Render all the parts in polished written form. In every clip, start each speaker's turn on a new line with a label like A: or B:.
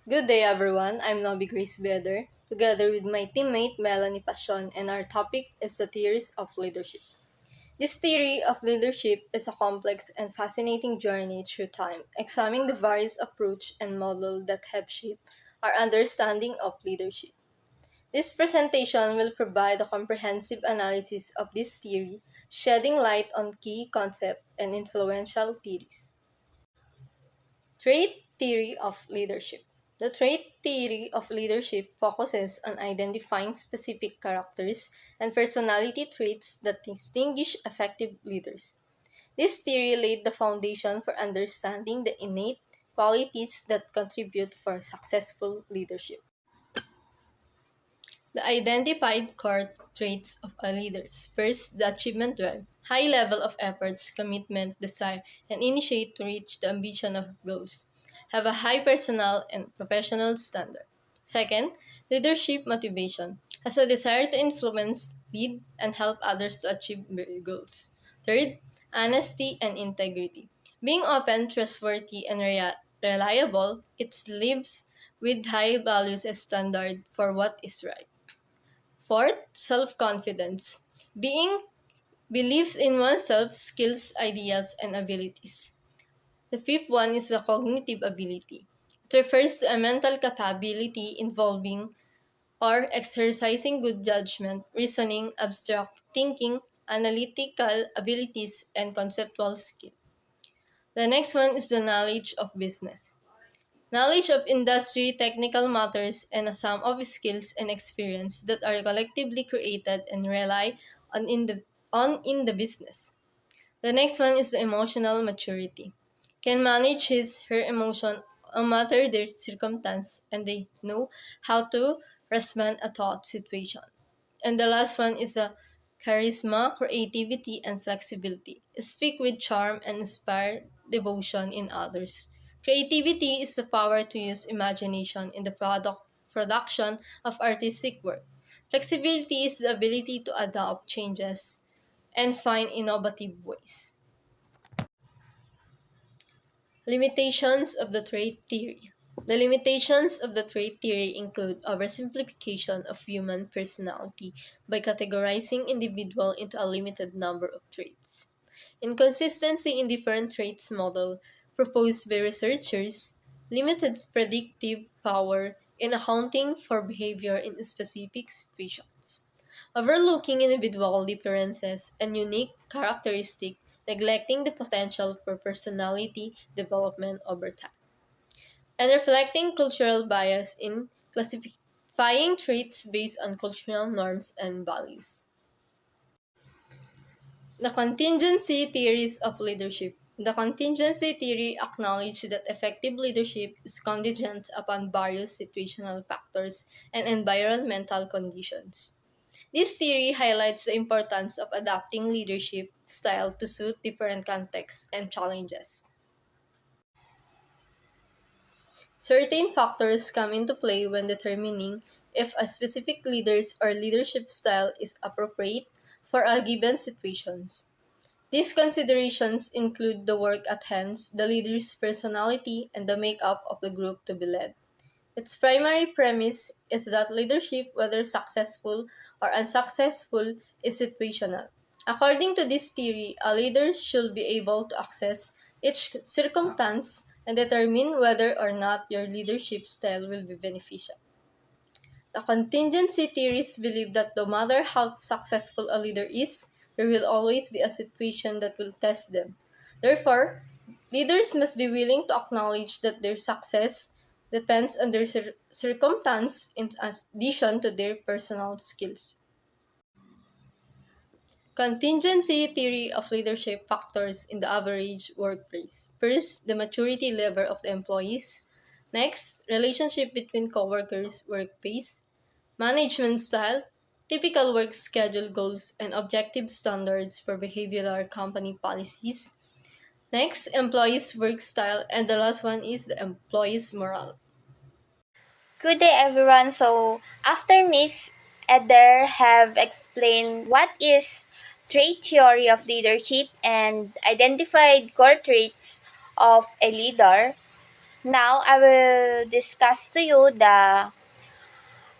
A: Good day, everyone. I'm Nobby Grace Beder, together with my teammate Melanie Pasion, and our topic is the theories of leadership. This theory of leadership is a complex and fascinating journey through time, examining the various approach and model that have shaped our understanding of leadership. This presentation will provide a comprehensive analysis of this theory, shedding light on key concepts and influential theories. Trait theory of leadership. The trait theory of leadership focuses on identifying specific characters and personality traits that distinguish effective leaders. This theory laid the foundation for understanding the innate qualities that contribute for successful leadership. The identified core traits of a leader. First, the achievement drive. High level of efforts, commitment, desire, and initiate to reach the ambition of goals. Have a high personal and professional standard. Second, leadership motivation. Has a desire to influence, lead, and help others to achieve their goals. Third, honesty and integrity. Being open, trustworthy, and reliable, it lives with high values and standard for what is right. Fourth, self confidence. Being believes in oneself, skills, ideas, and abilities. The fifth one is the cognitive ability. It refers to a mental capability involving or exercising good judgment, reasoning, abstract thinking, analytical abilities, and conceptual skill. The next one is the knowledge of business. Knowledge of industry, technical matters, and a sum of skills and experience that are collectively created and rely on in the business. The next one is the emotional maturity. Can manage her emotion no matter their circumstance, and they know how to respond a thought situation. And the last one is the charisma, creativity, and flexibility. Speak with charm and inspire devotion in others. Creativity is the power to use imagination in the production of artistic work. Flexibility is the ability to adapt changes and find innovative ways. Limitations of the trait theory. The limitations of the trait theory include oversimplification of human personality by categorizing individual into a limited number of traits. Inconsistency in different traits model proposed by researchers limited predictive power in accounting for behavior in specific situations. Overlooking individual differences and unique characteristics, neglecting the potential for personality development over time, and reflecting cultural bias in classifying traits based on cultural norms and values. The contingency theories of leadership. The contingency theory acknowledges that effective leadership is contingent upon various situational factors and environmental conditions. This theory highlights the importance of adapting leadership style to suit different contexts and challenges. Certain factors come into play when determining if a specific leader's or leadership style is appropriate for a given situations. These considerations include the work at hand, the leader's personality, and the makeup of the group to be led. Its primary premise is that leadership, whether successful or unsuccessful, is situational. According to this theory, a leader should be able to assess each circumstance and determine whether or not your leadership style will be beneficial. The contingency theorists believe that no matter how successful a leader is, there will always be a situation that will test them. Therefore, leaders must be willing to acknowledge that their success depends on their circumstance in addition to their personal skills. Contingency theory of leadership factors in the average workplace. First, the maturity level of the employees. Next, relationship between coworkers, workplace, management style, typical work schedule goals, and objective standards for behavioral company policies. Next, employees' work style, and the last one is the employees' morale.
B: Good day, everyone. So, after Miss Eder have explained what is trait theory of leadership and identified core traits of a leader, Now I will discuss to you the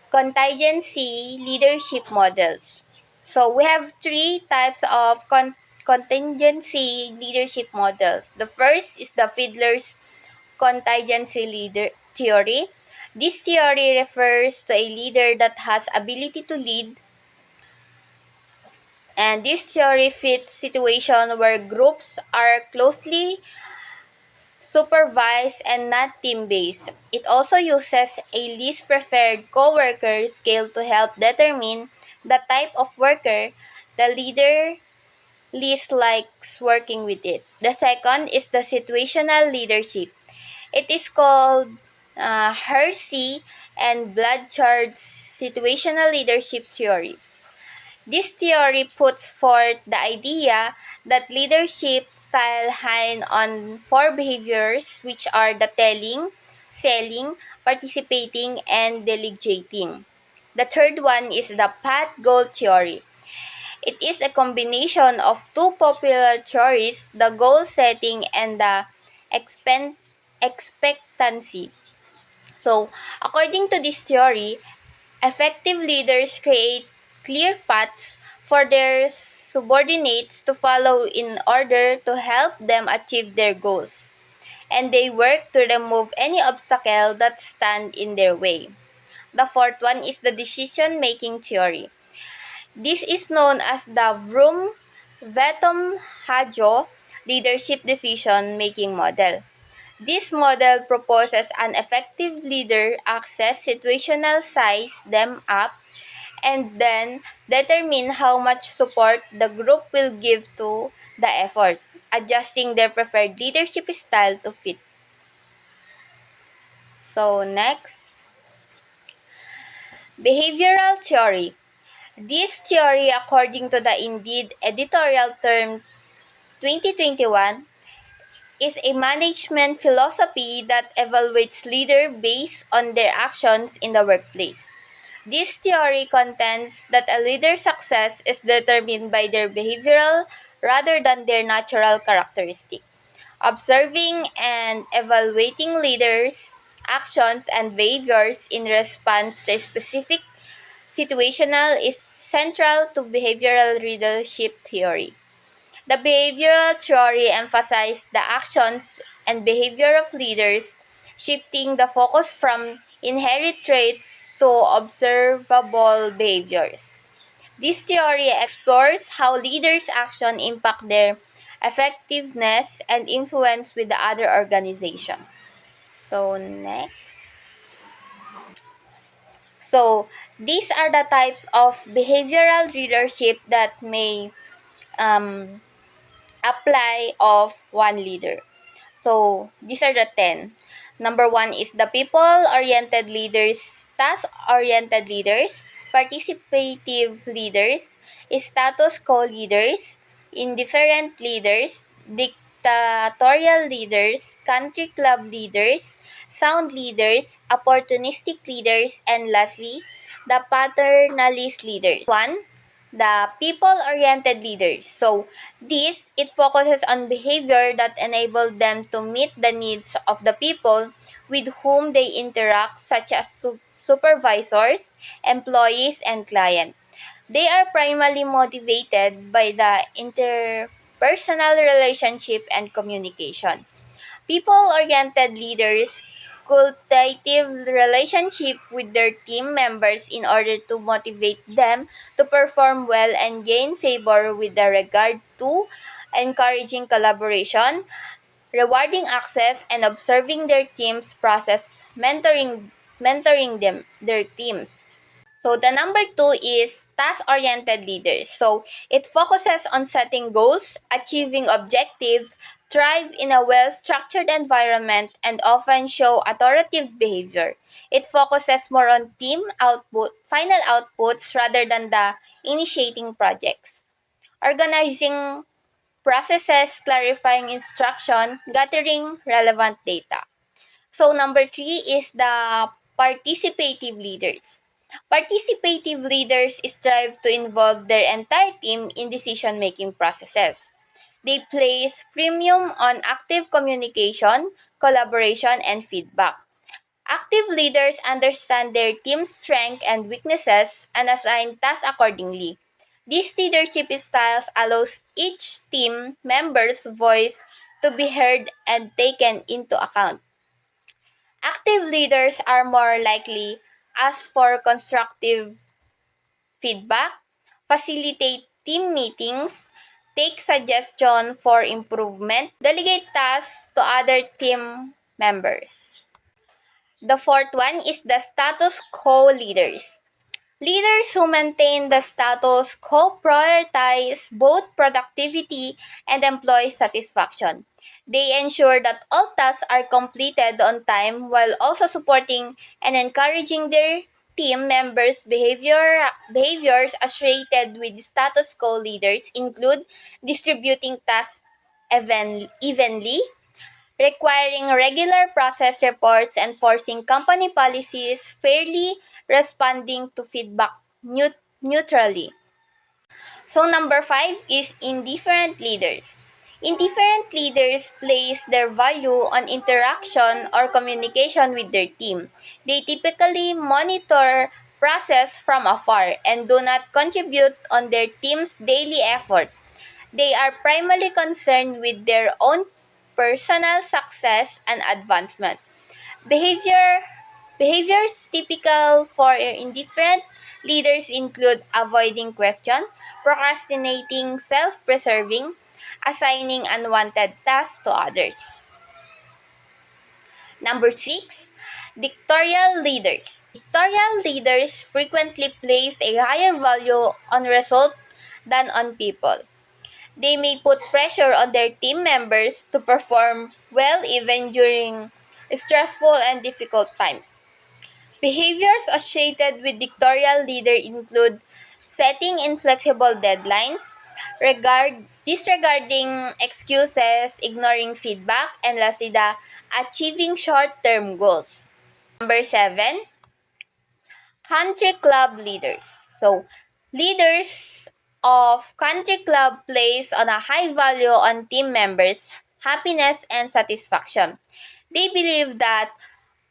B: contingency leadership models. So we have three types of contingency leadership models. The first is the Fiedler's contingency leader theory. This theory refers to a leader that has ability to lead, and this theory fits situation where groups are closely supervised and not team-based. It also uses a least preferred coworker scale to help determine the type of worker the leader least likes working with it. The second is the situational leadership. It is called Hersey and Blanchard's situational leadership theory. This theory puts forth the idea that leadership style hang on four behaviors, which are the telling, selling, participating, and delegating. The third one is the path goal theory. It is a combination of two popular theories, the goal setting and the expectancy. So, according to this theory, effective leaders create clear paths for their subordinates to follow in order to help them achieve their goals, and they work to remove any obstacle that stand in their way. The fourth one is the decision-making theory. This is known as the Vroom-Vetom-Hajo leadership decision-making model. This model proposes an effective leader access situational size them up and then determine how much support the group will give to the effort, adjusting their preferred leadership style to fit. So next, behavioral theory. This theory, according to the Indeed editorial term 2021, is a management philosophy that evaluates leaders based on their actions in the workplace. This theory contends that a leader's success is determined by their behavioral rather than their natural characteristics. Observing and evaluating leaders' actions and behaviors in response to a specific situational is central to behavioral leadership theory. The behavioral theory emphasizes the actions and behavior of leaders, shifting the focus from inherent traits to observable behaviors. This theory explores how leaders' actions impact their effectiveness and influence with the other organization. So next. So these are the types of behavioral leadership that may um, apply of one leader. So these are the 10. Number 1 is the people-oriented leaders, task-oriented leaders, participative leaders, status quo leaders, indifferent leaders, dictatorial leaders, country club leaders, sound leaders, opportunistic leaders, and lastly, the paternalist leaders. 1. The people-oriented leaders. So, it focuses on behavior that enable them to meet the needs of the people with whom they interact, such as supervisors, employees, and clients. They are primarily motivated by the interpersonal relationship and communication. People-oriented leaders cultivate relationship with their team members in order to motivate them to perform well and gain favor with the regard to encouraging collaboration, rewarding access, and observing their team's process, mentoring them their teams. So the number 2 is task-oriented leaders. So it focuses on setting goals, achieving objectives, thrive in a well-structured environment, and often show authoritative behavior. It focuses more on team output, final outputs rather than the initiating projects. Organizing processes, clarifying instruction, gathering relevant data. So number 3 is the participative leaders. Participative leaders strive to involve their entire team in decision-making processes. They place premium on active communication, collaboration, and feedback. Active leaders understand their team's strengths and weaknesses and assign tasks accordingly. This leadership styles allows each team member's voice to be heard and taken into account. Active leaders are more likely ask for constructive feedback, facilitate team meetings, take suggestions for improvement, delegate tasks to other team members. The fourth one is the status quo leaders. Leaders who maintain the status quo prioritize both productivity and employee satisfaction. They ensure that all tasks are completed on time while also supporting and encouraging their team members' behaviors associated with status quo leaders include distributing tasks evenly, requiring regular process reports, enforcing company policies, fairly responding to feedback neutrally. So number 5 is indifferent leaders. Indifferent leaders place their value on interaction or communication with their team. They typically monitor process from afar and do not contribute on their team's daily effort. They are primarily concerned with their own personal success and advancement. Behavior Behaviors typical for indifferent leaders include avoiding question, procrastinating, self-preserving, assigning unwanted tasks to others. Number 6, dictatorial leaders. Dictatorial leaders frequently place a higher value on result than on people. They may put pressure on their team members to perform well even during stressful and difficult times. Behaviors associated with dictatorial leaders include setting inflexible deadlines, disregarding excuses, ignoring feedback, and lastly, achieving short-term goals. Number 7, country club leaders. So, leaders of country club place on a high value on team members' happiness and satisfaction. They believe that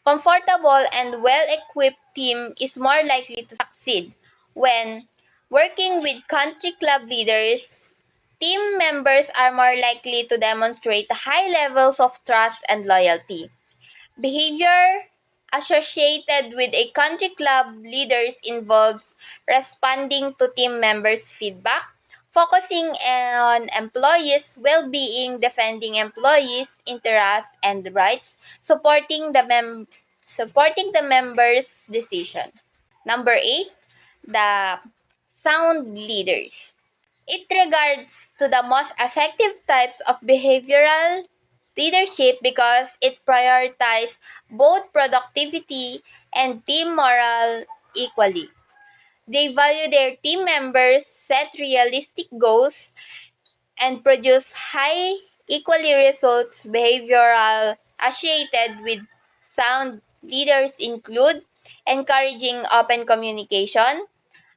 B: comfortable and well-equipped team is more likely to succeed. When working with country club leaders, team members are more likely to demonstrate high levels of trust and loyalty. Behavior associated with a country club leaders involves responding to team members' feedback, focusing on employees' well-being, defending employees' interests and rights, supporting the members' decision. Number 8, the sound leaders. It regards to the most effective types of behavioral leadership because it prioritizes both productivity and team morale equally. They value their team members, set realistic goals, and produce high equally results. Behavioral associated with sound leaders include encouraging open communication,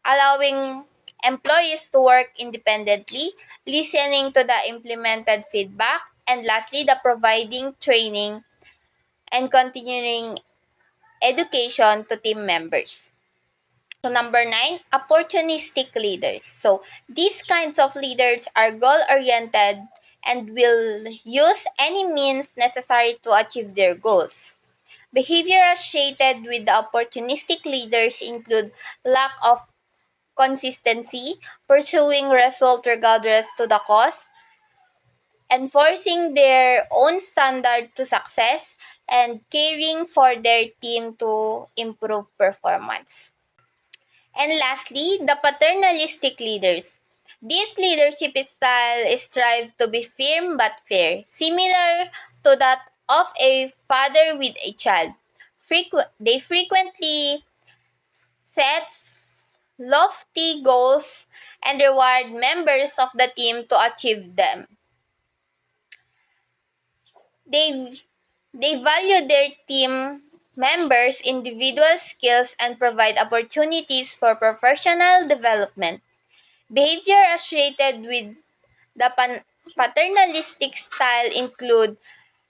B: allowing employees to work independently, listening to the implemented feedback, and lastly, the providing training and continuing education to team members. So number 9, opportunistic leaders. So these kinds of leaders are goal-oriented and will use any means necessary to achieve their goals. Behavior associated with the opportunistic leaders include lack of consistency, pursuing result regardless to the cost, enforcing their own standard to success, and caring for their team to improve performance. And lastly, the paternalistic leaders. This leadership style strives to be firm but fair, similar to that of a father with a child. They frequently sets lofty goals and reward members of the team to achieve them. They, they value their team members' individual skills and provide opportunities for professional development. Behavior associated with the paternalistic style include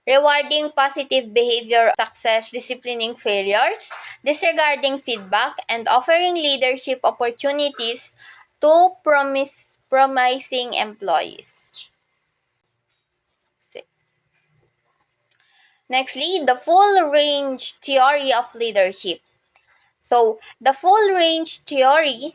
B: rewarding positive behavior success, disciplining failures, disregarding feedback, and offering leadership opportunities to promising employees. Nextly, the full range theory of leadership. So, the full range theory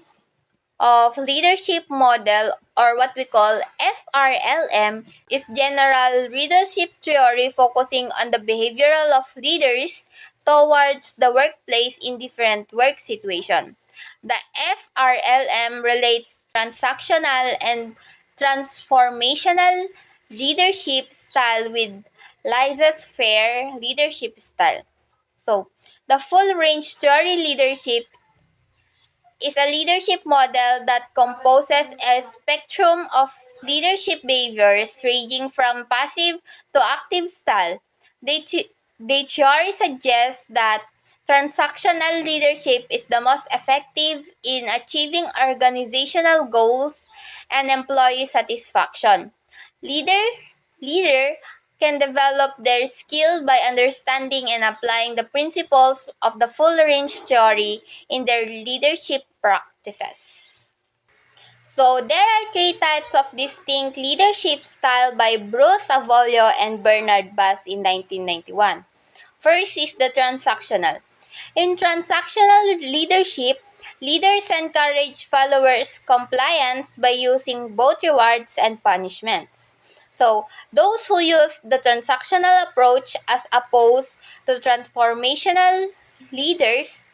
B: of leadership model, or what we call FRLM, is general leadership theory focusing on the behavioral of leaders towards the workplace in different work situations. The FRLM relates transactional and transformational leadership style with laissez-faire leadership style. So, the full range theory leadership is a leadership model that composes a spectrum of leadership behaviors ranging from passive to active style. The theory suggests that transactional leadership is the most effective in achieving organizational goals and employee satisfaction. Leader Leader can develop their skill by understanding and applying the principles of the full range theory in their leadership practices. So there are three types of distinct leadership style by Bruce Avolio and Bernard Bass in 1991. First is the transactional. In transactional leadership, leaders encourage followers' compliance by using both rewards and punishments. So, those who use the transactional approach as opposed to transformational leaders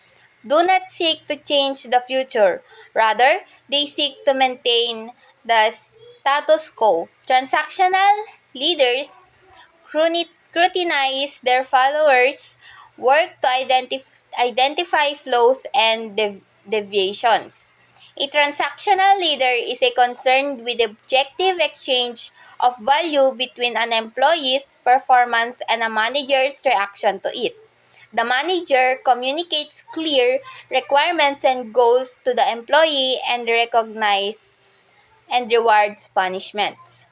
B: do not seek to change the future. Rather, they seek to maintain the status quo. Transactional leaders scrutinize their followers' work to identify flaws and deviations. A transactional leader is a concerned with the objective exchange of value between an employee's performance and a manager's reaction to it. The manager communicates clear requirements and goals to the employee and recognizes and rewards punishments.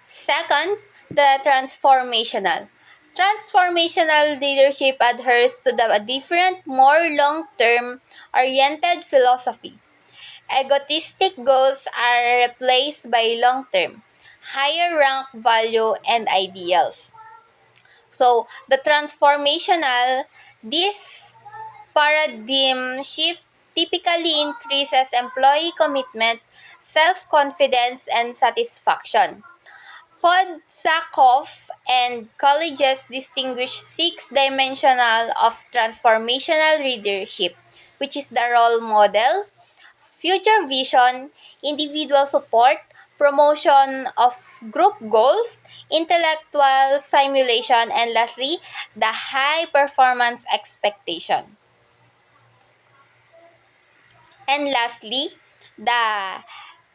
B: Second, the transformational. Transformational leadership adheres to the different, more long-term oriented philosophy. Egotistic goals are replaced by long-term, higher rank value and ideals. So, the transformational, this paradigm shift typically increases employee commitment, self-confidence, and satisfaction. Fodsakoff and colleges distinguish six dimensional of transformational leadership, which is the role model, future vision, individual support, promotion of group goals, intellectual simulation, and lastly, the high performance expectation. And lastly, the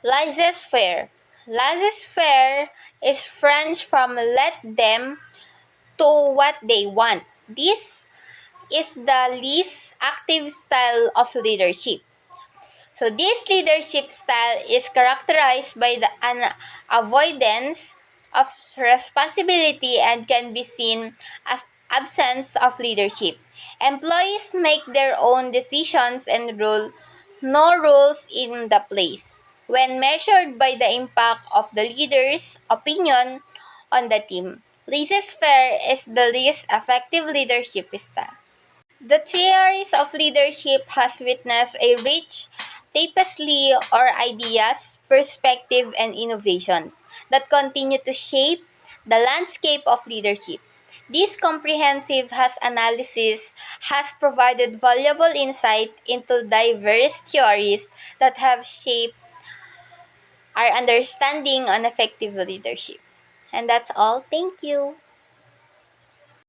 B: laissez-faire. Laissez-faire is French from let them to what they want. This is the least active style of leadership. So this leadership style is characterized by the avoidance of responsibility and can be seen as absence of leadership. Employees make their own decisions and no rules in the place. When measured by the impact of the leader's opinion on the team, laissez-faire is the least effective leadership style. The theories of leadership has witnessed a rich tapestry or ideas, perspective, and innovations that continue to shape the landscape of leadership. This comprehensive has analysis has provided valuable insight into diverse theories that have shaped our understanding on effective leadership. And that's all. Thank you.